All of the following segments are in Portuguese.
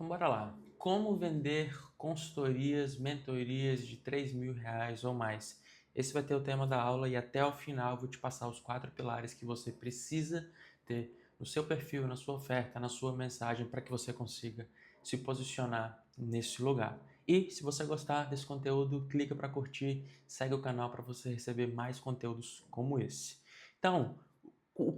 Então bora lá. Como vender consultorias, mentorias de R$ 3.000 ou mais? Esse vai ter o tema da aula e até o final eu vou te passar os 4 pilares que você precisa ter no seu perfil, na sua oferta, na sua mensagem para que você consiga se posicionar nesse lugar. E se você gostar desse conteúdo, clica para curtir, segue o canal para você receber mais conteúdos como esse. Então, o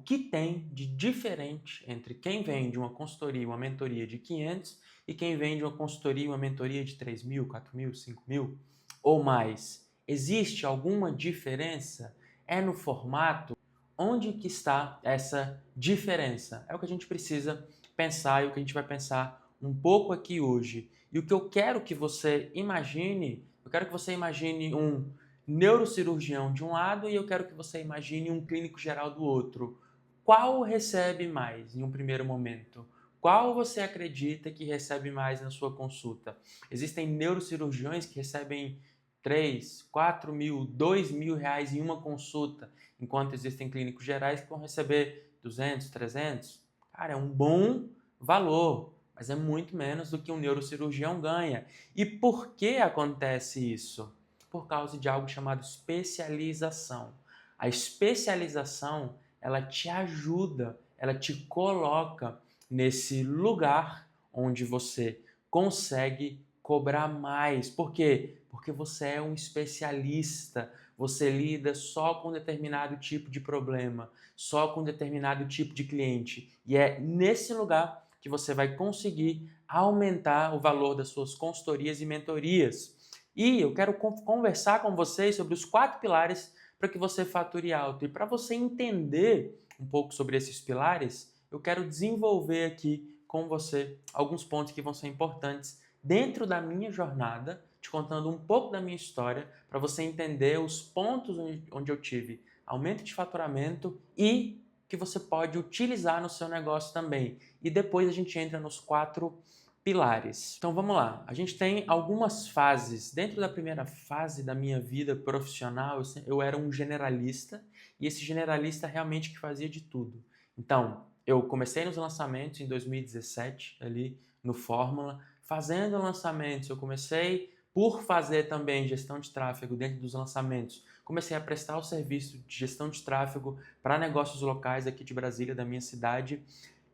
que tem de diferente entre quem vende uma consultoria, uma mentoria de 500 e quem vende uma consultoria, uma mentoria de 3.000, 4.000, 5.000 ou mais? Existe alguma diferença? É no formato? Onde que está essa diferença? É o que a gente precisa pensar e o que a gente vai pensar um pouco aqui hoje. E o que eu quero que você imagine, eu quero que você imagine um neurocirurgião de um lado e eu quero que você imagine um clínico geral do outro. Qual recebe mais em um primeiro momento? Qual você acredita que recebe mais na sua consulta? Existem neurocirurgiões que recebem 3, 4 mil, 2 mil reais em uma consulta, enquanto existem clínicos gerais que vão receber 200, 300. Cara, é um bom valor, mas é muito menos do que um neurocirurgião ganha. E por que acontece isso? Por causa de algo chamado especialização. A especialização, ela te ajuda, ela te coloca nesse lugar onde você consegue cobrar mais. Por quê? Porque você é um especialista, você lida só com determinado tipo de problema, só com determinado tipo de cliente. E é nesse lugar que você vai conseguir aumentar o valor das suas consultorias e mentorias. E eu quero conversar com vocês sobre os 4 pilares para que você fature alto. E para você entender um pouco sobre esses pilares, eu quero desenvolver aqui com você alguns pontos que vão ser importantes dentro da minha jornada, te contando um pouco da minha história, para você entender os pontos onde eu tive aumento de faturamento e que você pode utilizar no seu negócio também. E depois a gente entra nos 4 pilares. Então vamos lá. A gente tem algumas fases. Dentro da primeira fase da minha vida profissional, eu era um generalista e esse generalista realmente que fazia de tudo. Então, eu comecei nos lançamentos em 2017, ali no Fórmula, fazendo lançamentos. Eu comecei por fazer também gestão de tráfego dentro dos lançamentos. Comecei a prestar o serviço de gestão de tráfego para negócios locais aqui de Brasília, da minha cidade.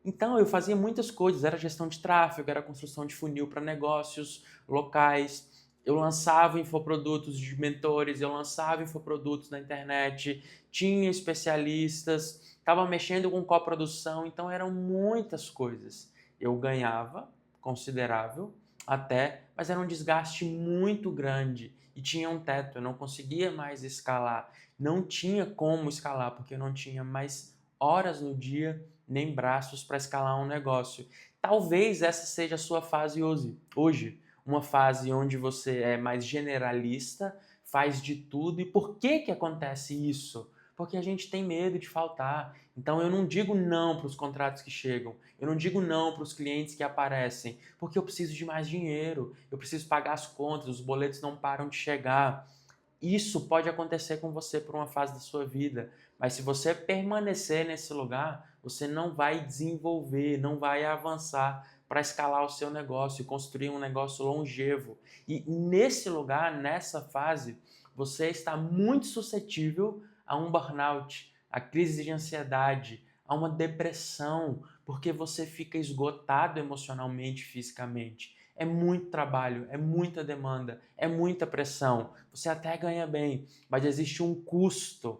Então eu fazia muitas coisas, era gestão de tráfego, era construção de funil para negócios locais, eu lançava infoprodutos de mentores, eu lançava infoprodutos na internet, tinha especialistas, estava mexendo com coprodução, então eram muitas coisas. Eu ganhava, considerável, até, mas era um desgaste muito grande e tinha um teto, eu não conseguia mais escalar, não tinha como escalar porque eu não tinha mais horas no dia nem braços para escalar um negócio. Talvez essa seja a sua fase hoje, uma fase onde você é mais generalista, faz de tudo. E por que que acontece isso? Porque a gente tem medo de faltar. Então eu não digo não para os contratos que chegam, eu não digo não para os clientes que aparecem, porque eu preciso de mais dinheiro, eu preciso pagar as contas, os boletos não param de chegar. Isso pode acontecer com você por uma fase da sua vida, mas se você permanecer nesse lugar, você não vai desenvolver, não vai avançar para escalar o seu negócio e construir um negócio longevo. E nesse lugar, nessa fase, você está muito suscetível a um burnout, a crise de ansiedade, a uma depressão, porque você fica esgotado emocionalmente, fisicamente. É muito trabalho, é muita demanda, é muita pressão. Você até ganha bem, mas existe um custo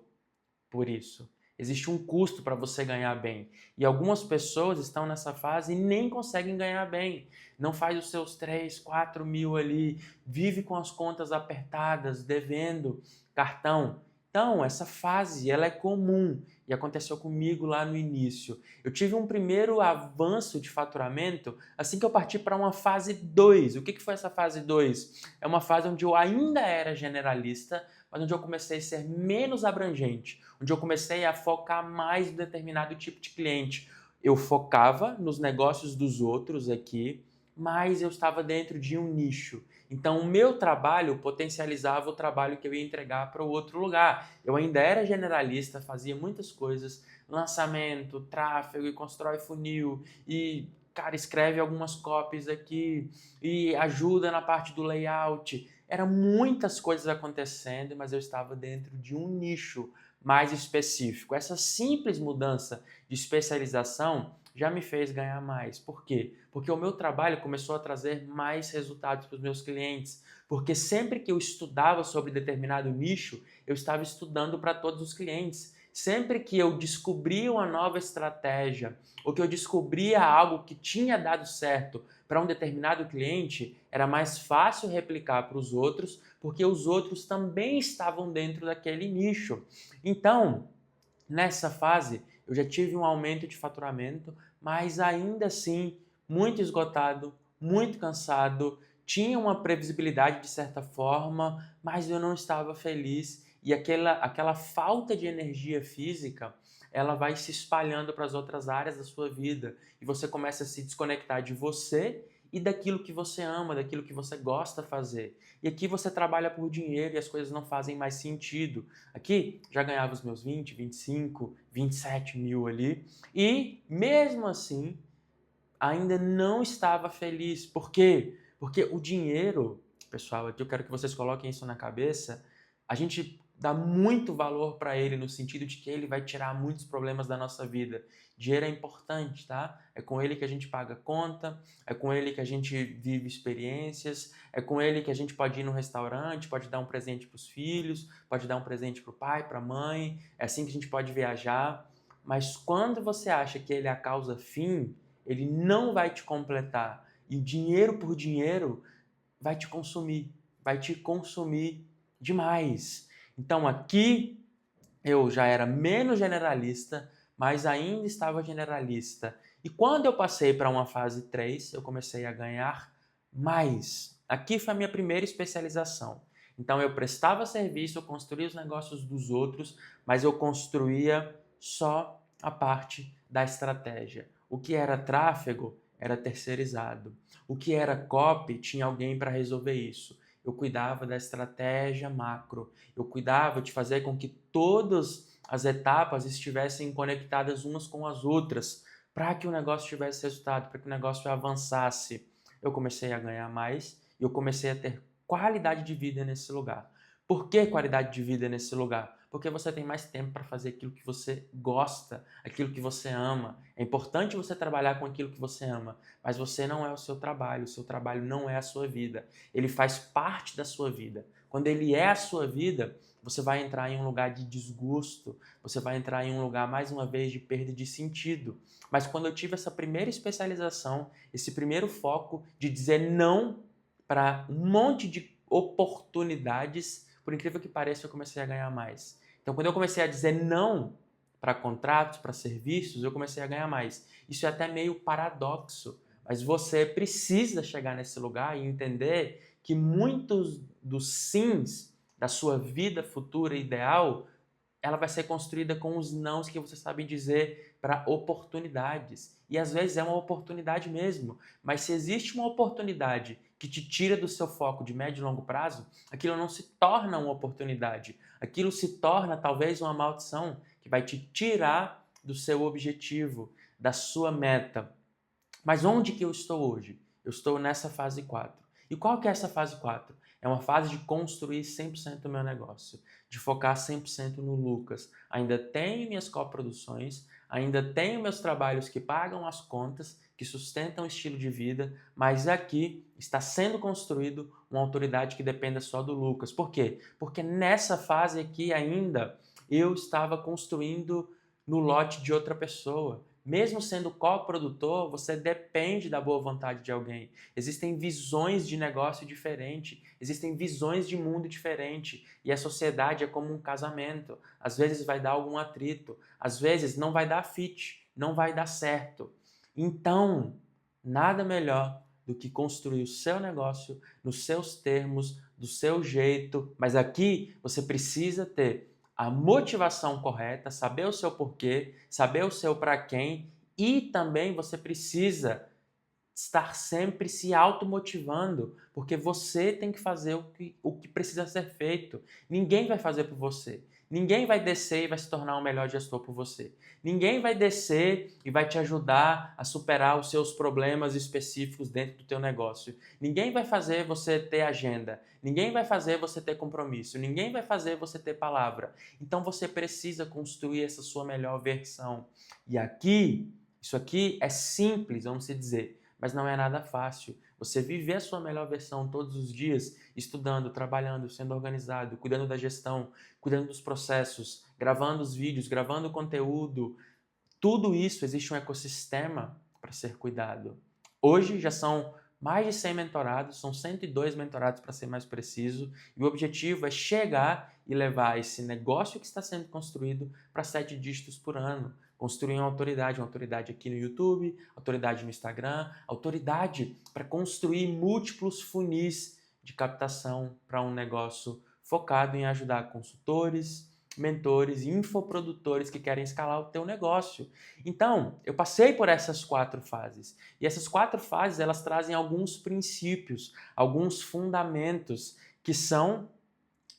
por isso. Existe um custo para você ganhar bem. E algumas pessoas estão nessa fase e nem conseguem ganhar bem. Não faz os seus 3, 4 mil ali, vive com as contas apertadas, devendo cartão. Então, essa fase, ela é comum e aconteceu comigo lá no início. Eu tive um primeiro avanço de faturamento assim que eu parti para uma fase 2. O que foi essa fase 2? É uma fase onde eu ainda era generalista, mas onde eu comecei a ser menos abrangente, onde eu comecei a focar mais em determinado tipo de cliente. Eu focava nos negócios dos outros aqui, mas eu estava dentro de um nicho. Então, o meu trabalho potencializava o trabalho que eu ia entregar para o outro lugar. Eu ainda era generalista, fazia muitas coisas, lançamento, tráfego, e constrói funil, e cara, escreve algumas copies aqui e ajuda na parte do layout. Eram muitas coisas acontecendo, mas eu estava dentro de um nicho mais específico. Essa simples mudança de especialização já me fez ganhar mais. Por quê? Porque o meu trabalho começou a trazer mais resultados para os meus clientes. Porque sempre que eu estudava sobre determinado nicho, eu estava estudando para todos os clientes. Sempre que eu descobria uma nova estratégia ou que eu descobria algo que tinha dado certo para um determinado cliente, era mais fácil replicar para os outros, porque os outros também estavam dentro daquele nicho. Então, nessa fase, eu já tive um aumento de faturamento, mas ainda assim, muito esgotado, muito cansado, tinha uma previsibilidade de certa forma, mas eu não estava feliz e aquela falta de energia física, ela vai se espalhando para as outras áreas da sua vida e você começa a se desconectar de você e daquilo que você ama, daquilo que você gosta de fazer. E aqui você trabalha por dinheiro e as coisas não fazem mais sentido. Aqui já ganhava os meus 20, 25, 27 mil ali. E mesmo assim, ainda não estava feliz. Por quê? Porque o dinheiro, pessoal, aqui eu quero que vocês coloquem isso na cabeça, a gente dá muito valor para ele no sentido de que ele vai tirar muitos problemas da nossa vida. Dinheiro é importante, tá? É com ele que a gente paga conta, é com ele que a gente vive experiências, é com ele que a gente pode ir no restaurante, pode dar um presente para os filhos, pode dar um presente para o pai, para a mãe, é assim que a gente pode viajar. Mas quando você acha que ele é a causa fim, ele não vai te completar. E o dinheiro por dinheiro vai te consumir demais. Então aqui eu já era menos generalista, mas ainda estava generalista. E quando eu passei para uma fase 3, eu comecei a ganhar mais. Aqui foi a minha primeira especialização. Então eu prestava serviço, eu construía os negócios dos outros, mas eu construía só a parte da estratégia. O que era tráfego era terceirizado. O que era copy tinha alguém para resolver isso. Eu cuidava da estratégia macro. Eu cuidava de fazer com que todas as etapas estivessem conectadas umas com as outras, para que o negócio tivesse resultado, para que o negócio avançasse. Eu comecei a ganhar mais e eu comecei a ter qualidade de vida nesse lugar. Por que qualidade de vida nesse lugar? Porque você tem mais tempo para fazer aquilo que você gosta, aquilo que você ama. É importante você trabalhar com aquilo que você ama, mas você não é o seu trabalho não é a sua vida. Ele faz parte da sua vida. Quando ele é a sua vida, você vai entrar em um lugar de desgosto, você vai entrar em um lugar, mais uma vez, de perda de sentido. Mas quando eu tive essa primeira especialização, esse primeiro foco de dizer não para um monte de oportunidades, por incrível que pareça, eu comecei a ganhar mais. Então, quando eu comecei a dizer não para contratos, para serviços, eu comecei a ganhar mais. Isso é até meio paradoxo, mas você precisa chegar nesse lugar e entender que muitos dos sims da sua vida futura ideal, ela vai ser construída com os nãos que você sabe dizer para oportunidades. E às vezes é uma oportunidade mesmo, mas se existe uma oportunidade que te tira do seu foco de médio e longo prazo, aquilo não se torna uma oportunidade. Aquilo se torna talvez uma maldição que vai te tirar do seu objetivo, da sua meta. Mas onde que eu estou hoje? Eu estou nessa fase 4. E qual que é essa fase 4? É uma fase de construir 100% o meu negócio, de focar 100% no Lucas. Ainda tenho minhas coproduções, ainda tenho meus trabalhos que pagam as contas, que sustentam o estilo de vida, mas aqui está sendo construído uma autoridade que dependa só do Lucas. Por quê? Porque nessa fase aqui ainda eu estava construindo no lote de outra pessoa. Mesmo sendo coprodutor, você depende da boa vontade de alguém. Existem visões de negócio diferentes, existem visões de mundo diferente, e a sociedade é como um casamento. Às vezes vai dar algum atrito, às vezes não vai dar fit, não vai dar certo. Então, nada melhor do que construir o seu negócio nos seus termos, do seu jeito, mas aqui você precisa ter a motivação correta, saber o seu porquê, saber o seu para quem e também você precisa estar sempre se automotivando, porque você tem que fazer o que precisa ser feito. Ninguém vai fazer por você. Ninguém vai descer e vai se tornar um melhor gestor por você. Ninguém vai descer e vai te ajudar a superar os seus problemas específicos dentro do teu negócio. Ninguém vai fazer você ter agenda. Ninguém vai fazer você ter compromisso. Ninguém vai fazer você ter palavra. Então você precisa construir essa sua melhor versão. E aqui, isso aqui é simples, vamos dizer, mas não é nada fácil. Você viver a sua melhor versão todos os dias, estudando, trabalhando, sendo organizado, cuidando da gestão, cuidando dos processos, gravando os vídeos, gravando o conteúdo, tudo isso existe um ecossistema para ser cuidado. Hoje já são mais de 100 mentorados, são 102 mentorados para ser mais preciso, e o objetivo é chegar e levar esse negócio que está sendo construído para 7 dígitos por ano. Construir uma autoridade aqui no YouTube, autoridade no Instagram, autoridade para construir múltiplos funis de captação para um negócio focado em ajudar consultores, mentores e infoprodutores que querem escalar o teu negócio. Então, eu passei por essas 4 fases. E essas 4 fases, elas trazem alguns princípios, alguns fundamentos, que são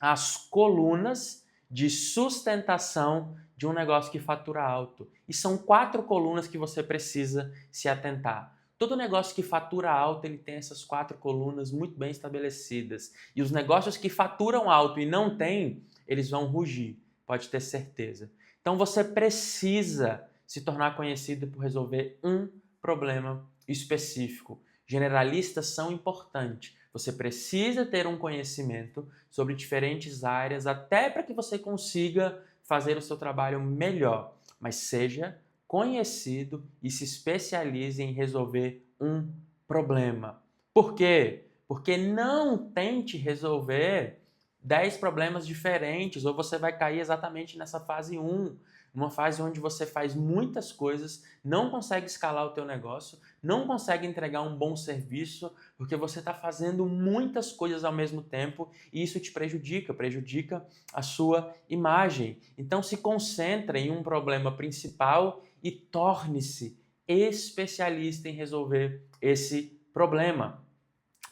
as colunas de sustentação de um negócio que fatura alto. E são 4 colunas que você precisa se atentar. Todo negócio que fatura alto, ele tem essas 4 colunas muito bem estabelecidas. E os negócios que faturam alto e não têm, eles vão rugir, pode ter certeza. Então você precisa se tornar conhecido por resolver um problema específico. Generalistas são importantes. Você precisa ter um conhecimento sobre diferentes áreas, até para que você consiga fazer o seu trabalho melhor. Mas seja conhecido e se especialize em resolver um problema. Por quê? Porque não tente resolver 10 problemas diferentes, ou você vai cair exatamente nessa fase 1, uma fase onde você faz muitas coisas, não consegue escalar o teu negócio, não consegue entregar um bom serviço, porque você está fazendo muitas coisas ao mesmo tempo e isso te prejudica a sua imagem. Então se concentre em um problema principal e torne-se especialista em resolver esse problema.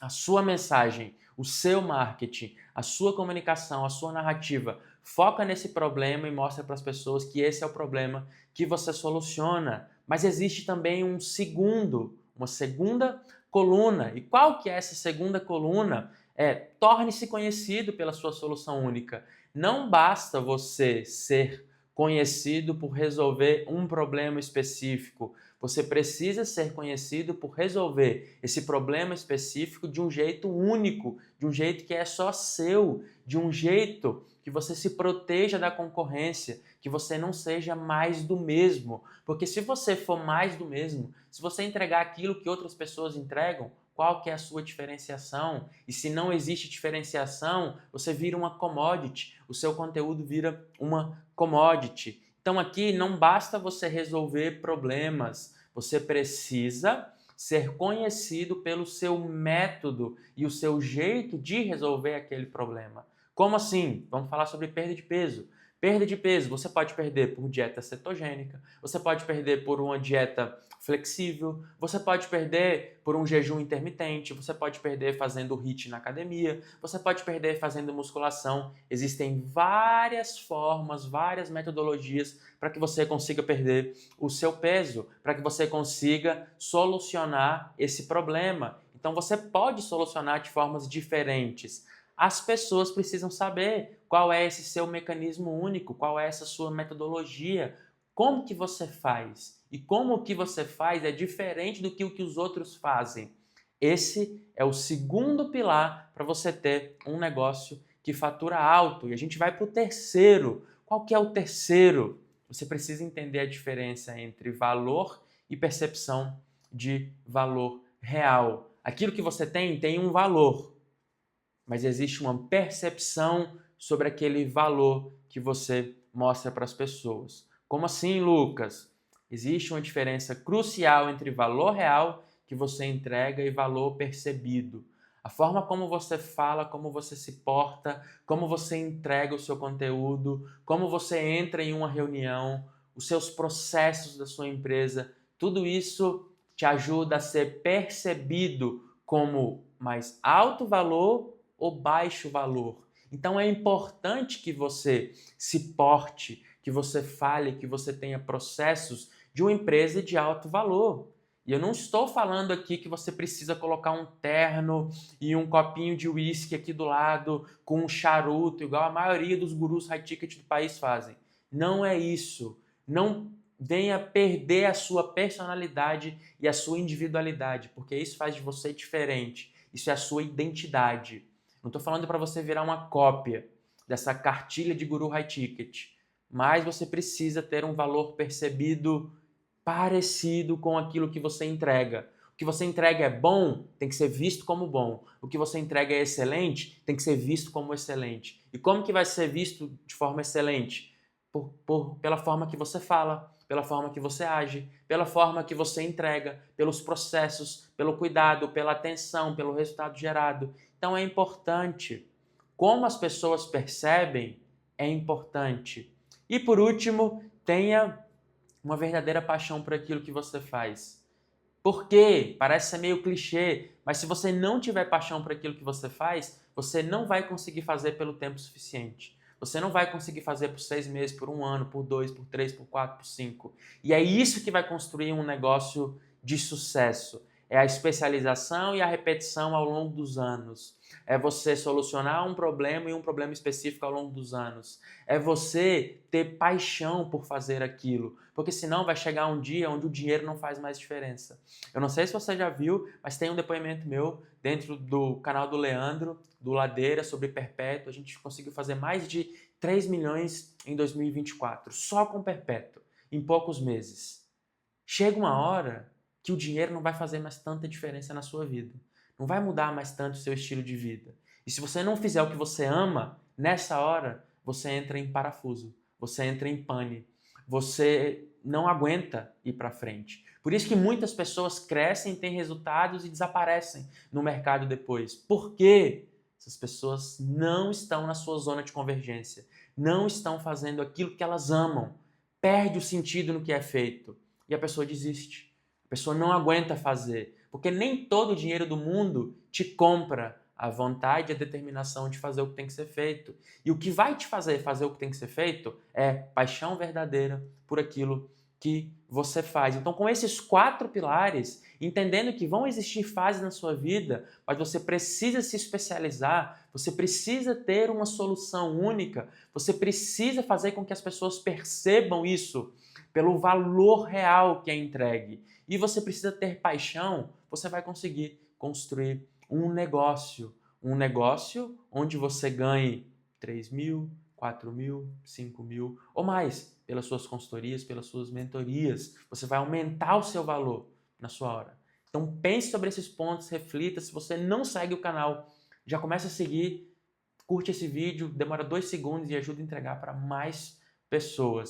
A sua mensagem, o seu marketing, a sua comunicação, a sua narrativa, foca nesse problema e mostra para as pessoas que esse é o problema que você soluciona. Mas existe também uma segunda coluna. E qual que é essa segunda coluna? Torne-se conhecido pela sua solução única. Não basta você ser conhecido por resolver um problema específico. Você precisa ser conhecido por resolver esse problema específico de um jeito único, de um jeito que é só seu, de um jeito que você se proteja da concorrência, que você não seja mais do mesmo. Porque se você for mais do mesmo, se você entregar aquilo que outras pessoas entregam, qual que é a sua diferenciação? E se não existe diferenciação, você vira uma commodity, o seu conteúdo vira uma commodity. Então aqui não basta você resolver problemas, você precisa ser conhecido pelo seu método e o seu jeito de resolver aquele problema. Como assim? Vamos falar sobre perda de peso. Perda de peso, você pode perder por dieta cetogênica, você pode perder por uma dieta flexível, você pode perder por um jejum intermitente, você pode perder fazendo HIIT na academia, você pode perder fazendo musculação. Existem várias formas, várias metodologias para que você consiga perder o seu peso, para que você consiga solucionar esse problema. Então você pode solucionar de formas diferentes. As pessoas precisam saber qual é esse seu mecanismo único, qual é essa sua metodologia, como que você faz. E como o que você faz é diferente do que o que os outros fazem. Esse é o segundo pilar para você ter um negócio que fatura alto. E a gente vai para o terceiro. Qual que é o terceiro? Você precisa entender a diferença entre valor e percepção de valor real. Aquilo que você tem um valor, mas existe uma percepção sobre aquele valor que você mostra para as pessoas. Como assim, Lucas? Existe uma diferença crucial entre valor real que você entrega e valor percebido. A forma como você fala, como você se porta, como você entrega o seu conteúdo, como você entra em uma reunião, os seus processos da sua empresa, tudo isso te ajuda a ser percebido como mais alto valor ou baixo valor. Então é importante que você se porte, que você fale, que você tenha processos de uma empresa de alto valor. E eu não estou falando aqui que você precisa colocar um terno e um copinho de uísque aqui do lado com um charuto, igual a maioria dos gurus high ticket do país fazem. Não é isso. Não venha perder a sua personalidade e a sua individualidade, porque isso faz de você diferente. Isso é a sua identidade. Não estou falando para você virar uma cópia dessa cartilha de guru high ticket, mas você precisa ter um valor percebido parecido com aquilo que você entrega. O que você entrega é bom, tem que ser visto como bom. O que você entrega é excelente, tem que ser visto como excelente. E como que vai ser visto de forma excelente? Pela forma que você fala, pela forma que você age, pela forma que você entrega, pelos processos, pelo cuidado, pela atenção, pelo resultado gerado. Então é importante. Como as pessoas percebem é importante. E por último, tenha uma verdadeira paixão por aquilo que você faz. Por quê? Parece ser meio clichê, mas se você não tiver paixão por aquilo que você faz, você não vai conseguir fazer pelo tempo suficiente. Você não vai conseguir fazer por 6 meses, por 1 ano, por 2, por 3, por 4, por 5. E é isso que vai construir um negócio de sucesso. É a especialização e a repetição ao longo dos anos. É você solucionar um problema e um problema específico ao longo dos anos. É você ter paixão por fazer aquilo. Porque senão vai chegar um dia onde o dinheiro não faz mais diferença. Eu não sei se você já viu, mas tem um depoimento meu dentro do canal do Leandro, do Ladeira, sobre Perpétuo. A gente conseguiu fazer mais de 3 milhões em 2024, só com Perpétuo, em poucos meses. Chega uma hora que o dinheiro não vai fazer mais tanta diferença na sua vida. Não vai mudar mais tanto o seu estilo de vida. E se você não fizer o que você ama, nessa hora, você entra em parafuso, você entra em pane. Você não aguenta ir para frente. Por isso que muitas pessoas crescem, têm resultados e desaparecem no mercado depois. Por quê? Essas pessoas não estão na sua zona de convergência, não estão fazendo aquilo que elas amam, perde o sentido no que é feito e a pessoa desiste. A pessoa não aguenta fazer, porque nem todo o dinheiro do mundo te compra a vontade e a determinação de fazer o que tem que ser feito. E o que vai te fazer o que tem que ser feito é paixão verdadeira por aquilo que você faz. Então, com esses 4 pilares, entendendo que vão existir fases na sua vida, mas você precisa se especializar, você precisa ter uma solução única, você precisa fazer com que as pessoas percebam isso pelo valor real que é entregue. E você precisa ter paixão, você vai conseguir construir um negócio onde você ganhe 3 mil, 4 mil, 5 mil ou mais pelas suas consultorias, pelas suas mentorias. Você vai aumentar o seu valor na sua hora. Então pense sobre esses pontos, reflita. Se você não segue o canal, já começa a seguir, curte esse vídeo, demora 2 segundos e ajuda a entregar para mais pessoas.